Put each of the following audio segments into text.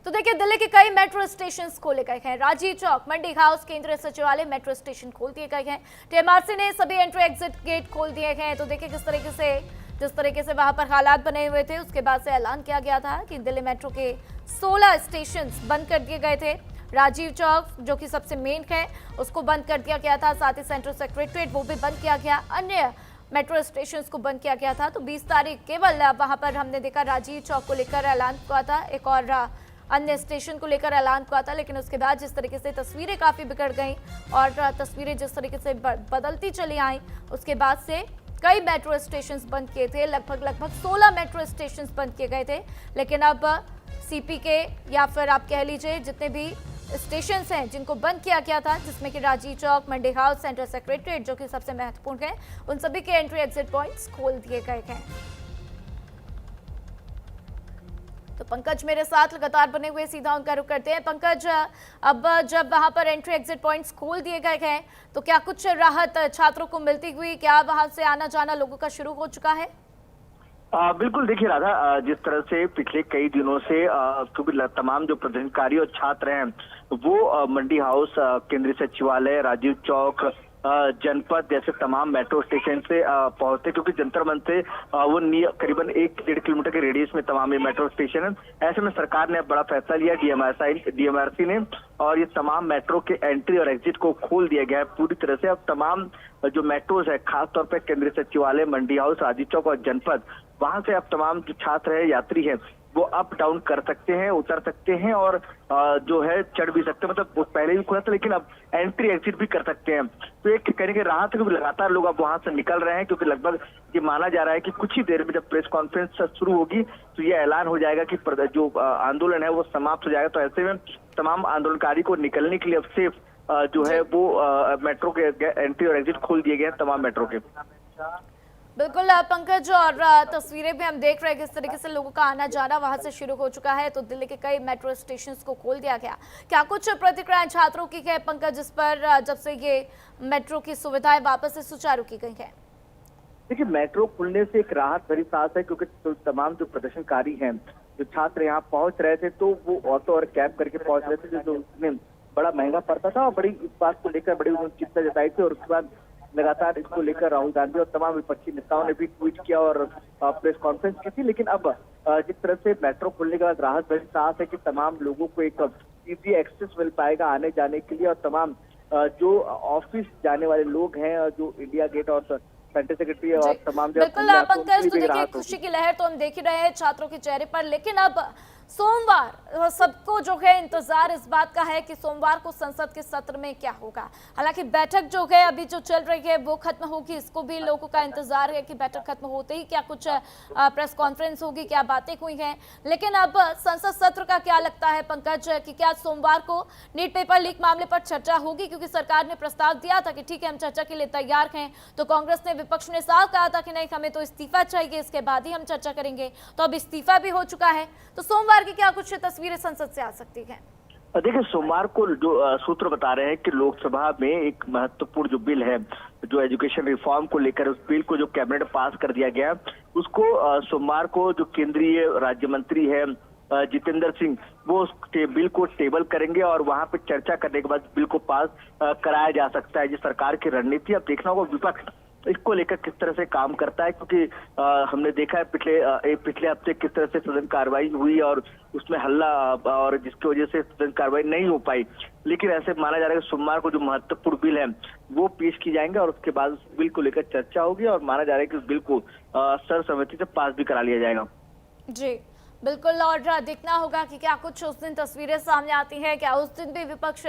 तो देखिए, दिल्ली के कई मेट्रो स्टेशन खोले गए हैं। राजीव चौक, मंडी हाउस, केंद्रीय सचिवालय, मेट्रो स्टेशन खोल दिए गए हैं। टीएमआरसी ने सभी एंट्री एग्जिट गेट खोल दिए हैं। तो देखिए किस तरीके से जिस तरीके से वहां पर हालात बने हुए थे, उसके बाद से ऐलान किया गया था कि दिल्ली मेट्रो के 16 स्टेशन बंद कर दिए गए थे। राजीव चौक जो कि सबसे मेन है, उसको बंद कर दिया गया था। साथ ही सेंट्रल सेक्रेटरीट वो भी बंद किया गया। अन्य मेट्रो स्टेशन को बंद किया गया था। तो 20 तारीख केवल वहां पर हमने देखा राजीव चौक को लेकर ऐलान हुआ था, एक और अन्य स्टेशन को लेकर ऐलान हुआ था। लेकिन उसके बाद जिस तरीके से तस्वीरें काफी बिगड़ गई और तस्वीरें जिस तरीके से बदलती चली आई, उसके बाद से कई मेट्रो स्टेशन बंद किए थे। लगभग 16 मेट्रो स्टेशन बंद किए गए थे। लेकिन अब सीपी के या फिर आप कह लीजिए जितने भी स्टेशन हैं जिनको बंद किया गया था, जिसमें कि राजीव चौक, मंडी हाउस, सेंट्रल सेक्रेटरीट जो कि सबसे महत्वपूर्ण है, उन सभी के एंट्री एग्जिट पॉइंट्स खोल दिए गए हैं। तो पंकज मेरे साथ लगातार बने हुए, सीधा उनका रुख करते हैं। पंकज, अब जब वहां पर एंट्री एग्जिट पॉइंट्स खोल दिए गए हैं, तो क्या कुछ राहत छात्रों को मिलती हुई, क्या वहां से आना जाना लोगों का शुरू हो चुका है? बिल्कुल, देखिए राधा, जिस तरह से पिछले कई दिनों से क्योंकि तमाम जो प्रदर्शनकारी और छात्र हैं वो मंडी हाउस, केंद्रीय सचिवालय, राजीव चौक, जनपद जैसे तमाम मेट्रो स्टेशन से पहुंचते, क्योंकि जंतर मंतर से वो करीबन 1-1.5 किलोमीटर के रेडियस में तमाम ये मेट्रो स्टेशन है। ऐसे में सरकार ने बड़ा फैसला लिया, डीएमआरसी ने, और ये तमाम मेट्रो के एंट्री और एग्जिट को खोल दिया गया है पूरी तरह से। अब तमाम जो मेट्रोज है, खासतौर पर केंद्रीय सचिवालय, मंडी हाउस, राजीव चौक और जनपद, वहां से अब तमाम जो छात्र है, यात्री है, वो अप डाउन कर सकते हैं, उतर सकते हैं और जो है चढ़ भी सकते हैं। मतलब वो पहले भी खुला था, लेकिन अब एंट्री एग्जिट भी कर सकते हैं। तो एक कहने की राहत है, क्योंकि लगातार लोग अब वहां से निकल रहे हैं, क्योंकि लगभग ये माना जा रहा है कि कुछ ही देर में जब प्रेस कॉन्फ्रेंस शुरू होगी तो ये ऐलान हो जाएगा कि जो आंदोलन है वो समाप्त हो जाएगा। तो ऐसे में तमाम आंदोलनकारी को निकलने के लिए अब सेफ जो है वो मेट्रो के एंट्री और एग्जिट खोल दिए गए हैं तमाम मेट्रो के। बिल्कुल पंकज, और तस्वीरें भी हम देख रहे हैं किस तरीके से लोगों का आना जाना वहां से शुरू हो चुका है। तो दिल्ली के कई मेट्रो स्टेशंस को खोल दिया गया। क्या कुछ प्रतिक्रियाएं छात्रों की है पंकज, जिस पर जब से ये मेट्रो की सुविधाएं वापस से सुचारू की गई है? देखिए, मेट्रो खुलने से एक राहत भरी सांस है, क्योंकि तो तमाम जो प्रदर्शनकारी हैं, जो छात्र यहाँ पहुंच रहे थे, तो वो ऑटो और कैब करके पहुंच रहे थे, जो उसमें बड़ा महंगा पड़ता था और बड़ी इस बात को लेकर बड़ी उन्होंने चिंता जताई थी। और उसके बाद लगातार इसको लेकर राहुल गांधी और तमाम विपक्षी नेताओं ने भी ट्वीट किया और प्रेस कॉन्फ्रेंस की थी। लेकिन अब जिस तरह से मेट्रो खुलने के बाद राहत भरी सांस है कि तमाम लोगों को एक इजी एक्सेस मिल पाएगा आने जाने के लिए। और तमाम जो ऑफिस जाने वाले लोग हैं, जो इंडिया गेट और सेंट्रल सेक्रेटरी और तमाम बिल्कुल पंकज, तो देखिए खुशी की लहर तो हम देख ही रहे हैं छात्रों के चेहरे पर। लेकिन अब सोमवार सबको जो है इंतजार इस बात का है कि सोमवार को संसद के सत्र में क्या होगा। हालांकि बैठक जो है अभी जो चल रही है वो खत्म होगी, इसको भी लोगों का इंतजार है कि बैठक खत्म होते ही क्या कुछ प्रेस कॉन्फ्रेंस होगी, क्या बातें हुई हैं। लेकिन अब संसद सत्र का क्या लगता है पंकज, कि क्या सोमवार को नीट पेपर लीक मामले पर चर्चा होगी? क्योंकि सरकार ने प्रस्ताव दिया था कि ठीक है हम चर्चा के लिए तैयार हैं, तो कांग्रेस ने, विपक्ष ने साफ कहा था कि नहीं हमें तो इस्तीफा चाहिए, इसके बाद ही हम चर्चा करेंगे। तो अब इस्तीफा भी हो चुका है, तो सोमवार की क्या कुछ तस्वीरें संसद से आ सकती हैं? देखिए, सोमवार को जो सूत्र बता रहे हैं कि लोकसभा में एक महत्वपूर्ण जो बिल है, जो एजुकेशन रिफॉर्म को लेकर, उस बिल को जो कैबिनेट पास कर दिया गया, उसको सोमवार को जो केंद्रीय राज्य मंत्री है जितेंद्र सिंह, वो उस बिल को टेबल करेंगे और वहां पे चर्चा करने के बाद बिल को पास कराया जा सकता है। जो सरकार की रणनीति, अब देखना होगा विपक्ष इसको लेकर किस तरह से काम करता है, क्योंकि हमने देखा है पिछले हफ्ते किस तरह से सदन कार्रवाई हुई और उसमें हल्ला, और जिसकी वजह से सदन कार्रवाई नहीं हो पाई। लेकिन ऐसे माना जा रहा है कि सोमवार को जो महत्वपूर्ण बिल है वो पेश की जाएंगे और उसके बाद उस बिल को लेकर चर्चा होगी और माना जा रहा है कि उस बिल को सर्वसम्मति से पास भी करा लिया जाएगा। जी बिल्कुल, और देखना होगा कि क्या कुछ उस दिन तस्वीरें सामने आती हैं, क्या उस दिन भी विपक्ष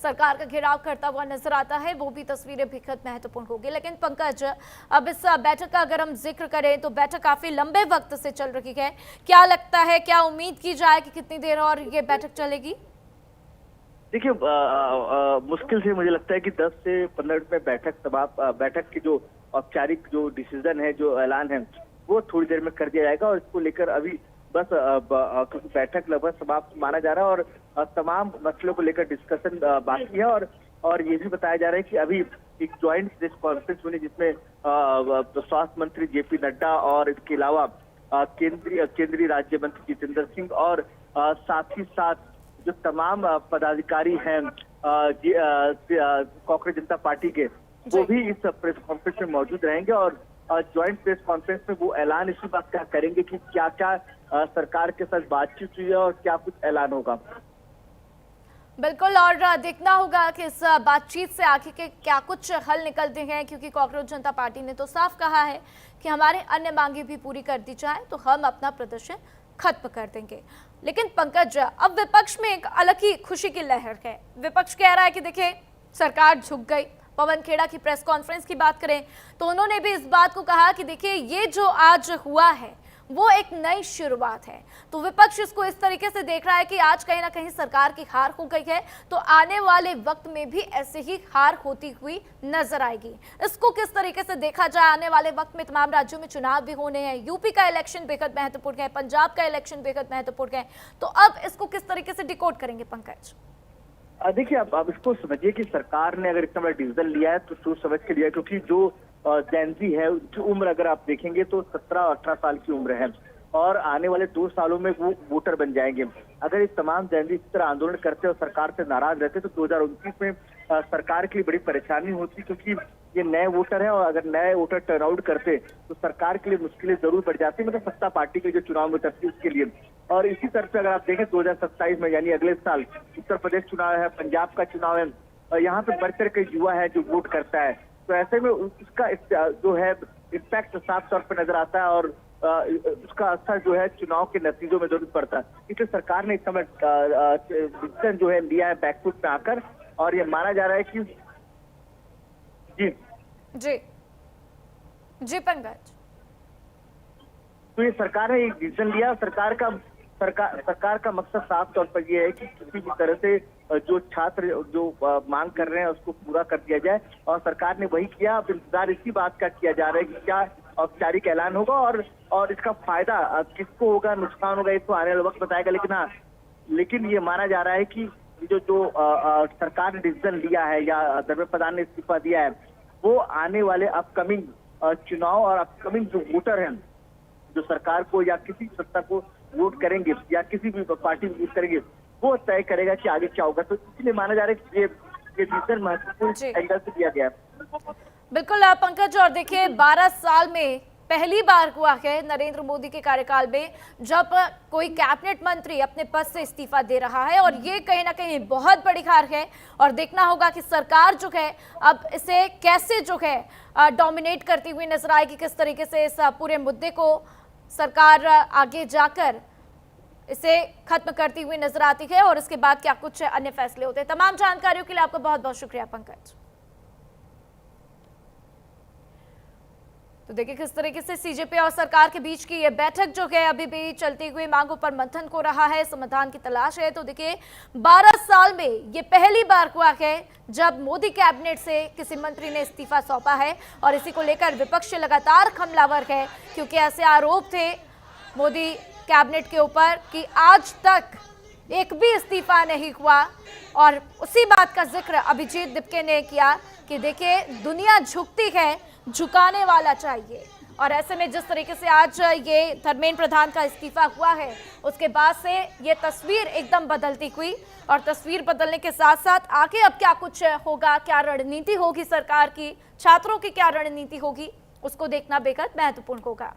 सरकार का घेराव करता हुआ नजर आता है, वो भी तस्वीरें बेहद महत्वपूर्ण होगी। लेकिन पंकज, अब इस बैठक का अगर हम जिक्र करें तो बैठक काफी लंबे वक्त से चल रही है। क्या लगता है, क्या उम्मीद की जाए कि कितनी देर और ये बैठक चलेगी? देखिए, मुश्किल से मुझे लगता है कि 10 से 15 मिनट में बैठक की जो औपचारिक जो डिसीजन है, जो ऐलान है, वो थोड़ी देर में कर दिया जाएगा। और इसको लेकर अभी बस क्योंकि बैठक लगभग समाप्त माना जा रहा है और तमाम मसलों को लेकर डिस्कशन बाकी है। और ये भी बताया जा रहा है कि अभी एक ज्वाइंट प्रेस कॉन्फ्रेंस हुई जिसमें स्वास्थ्य मंत्री जेपी नड्डा और इसके अलावा केंद्रीय राज्य मंत्री जितेंद्र सिंह और साथ ही साथ जो तमाम पदाधिकारी हैं कांग्रेस जनता पार्टी के, वो भी इस प्रेस कॉन्फ्रेंस में मौजूद रहेंगे और ज्वाइंट प्रेस कॉन्फ्रेंस में वो ऐलान इसी बात का करेंगे कि क्या क्या सरकार के साथ बातचीत हुई है और क्या कुछ ऐलान होगा। बिल्कुल, और देखना होगा कि इस बातचीत से आगे के क्या कुछ हल निकलते हैं, क्योंकि कांग्रेस जनता पार्टी ने तो साफ कहा है कि हमारे अन्य मांगे भी पूरी कर दी जाए तो हम अपना प्रदर्शन खत्म कर देंगे। लेकिन पंकज, अब विपक्ष में एक अलग ही खुशी की लहर है। विपक्ष कह रहा है कि देखिए सरकार झुक गई। पवन खेड़ा की प्रेस कॉन्फ्रेंस की बात करें तो उन्होंने भी इस बात को कहा कि देखिए ये जो आज हुआ है वो एक नई शुरुआत है। तो विपक्ष इसको इस तरीके से देख रहा है कि आज कहीं ना कहीं सरकार की हार हो गई है, तो आने वाले वक्त में भी ऐसे ही हार होती हुई नजर आएगी। इसको किस तरीके से देखा जाए? आने वाले वक्त में तमाम राज्यों में चुनाव भी होने हैं, यूपी का इलेक्शन बेहद महत्वपूर्ण है, पंजाब का इलेक्शन बेहद महत्वपूर्ण है, तो अब इसको किस तरीके से डिकोड करेंगे पंकज? देखिए, अब इसको समझिए कि सरकार ने अगर इतना बड़ा डिसीजन लिया है तो सोच समझ के लिया, क्योंकि जो जेनजी है उनकी उम्र अगर आप देखेंगे तो 17-18 साल की उम्र है और आने वाले 2 सालों में वो वोटर बन जाएंगे। अगर इस तमाम जेनजी इस तरह आंदोलन करते और सरकार से नाराज रहते तो 2029 में सरकार के लिए बड़ी परेशानी होती, क्योंकि ये नए वोटर हैं और अगर नए वोटर टर्नआउट करते तो सरकार के लिए मुश्किलें जरूर बढ़ जाती, मतलब सत्ता पार्टी के जो चुनाव में उतरती है उसके लिए। और इसी तरह से अगर आप देखें 2027 में यानी अगले साल उत्तर प्रदेश चुनाव है, पंजाब का चुनाव है और यहाँ पे बढ़ चढ़ के युवा है जो वोट करता है, तो ऐसे में उसका जो है इम्पैक्ट साफ तौर पर नजर आता है और उसका असर जो है चुनाव के नतीजों में जरूर पड़ता है। इसलिए सरकार ने इस समय डिसीजन जो है लिया है बैकफुट में आकर, और ये माना जा रहा है कि जी जी जी पंकज, तो ये सरकार ने एक डिसीजन लिया। सरकार का मकसद साफ तौर पर यह है कि किसी भी तरह से जो छात्र जो मांग कर रहे हैं उसको पूरा कर दिया जाए, और सरकार ने वही किया। अब इंतजार इसी बात का किया जा रहा है कि क्या औपचारिक ऐलान होगा और इसका फायदा किसको होगा, नुकसान होगा, ये तो आने वाला वक्त बताएगा। लेकिन ये माना जा रहा है कि जो सरकार ने डिसीजन लिया है या धर्मेंद्र प्रधान ने इस्तीफा दिया है, वो आने वाले अपकमिंग चुनाव और अपकमिंग जो वोटर हैं जो सरकार को या किसी सत्ता को वोट करेंगे या किसी भी पार्टी को वोट करेंगे, वो तय करेगा कि आगे क्या होगा। तो इसलिए माना जा रहा है कि ये डिसीजन महत्वपूर्ण एंगल से दिया गया है। बिल्कुल पंकज, और देखिए 12 साल में पहली बार हुआ है नरेंद्र मोदी के कार्यकाल में जब कोई कैबिनेट मंत्री अपने पद से इस्तीफा दे रहा है, और ये कहीं ना कहीं बहुत बड़ी हार है। और देखना होगा कि सरकार जो है अब इसे कैसे जो है डोमिनेट करती हुई नजर आएगी, किस तरीके से इस पूरे मुद्दे को सरकार आगे जाकर इसे खत्म करती हुई नजर आती है और इसके बाद क्या कुछ अन्य फैसले होते हैं। तमाम जानकारियों के लिए आपका बहुत बहुत शुक्रिया पंकज। तो देखिए किस तरीके से सीजेपी और सरकार के बीच की ये बैठक जो है अभी भी चलती हुई मांगों पर मंथन हो रहा है, समाधान की तलाश है। तो देखिए 12 साल में ये पहली बार हुआ है जब मोदी कैबिनेट से किसी मंत्री ने इस्तीफा सौंपा है, और इसी को लेकर विपक्ष लगातार हमलावर है, क्योंकि ऐसे आरोप थे मोदी कैबिनेट के ऊपर कि आज तक एक भी इस्तीफा नहीं हुआ। और उसी बात का जिक्र अभिजीत दिपके ने किया कि देखिए दुनिया झुकती है, झुकाने वाला चाहिए। और ऐसे में जिस तरीके से आज ये धर्मेंद्र प्रधान का इस्तीफा हुआ है उसके बाद से ये तस्वीर एकदम बदलती हुई, और तस्वीर बदलने के साथ साथ आगे अब क्या कुछ होगा, क्या रणनीति होगी सरकार की, छात्रों की क्या रणनीति होगी, उसको देखना बेहद महत्वपूर्ण होगा।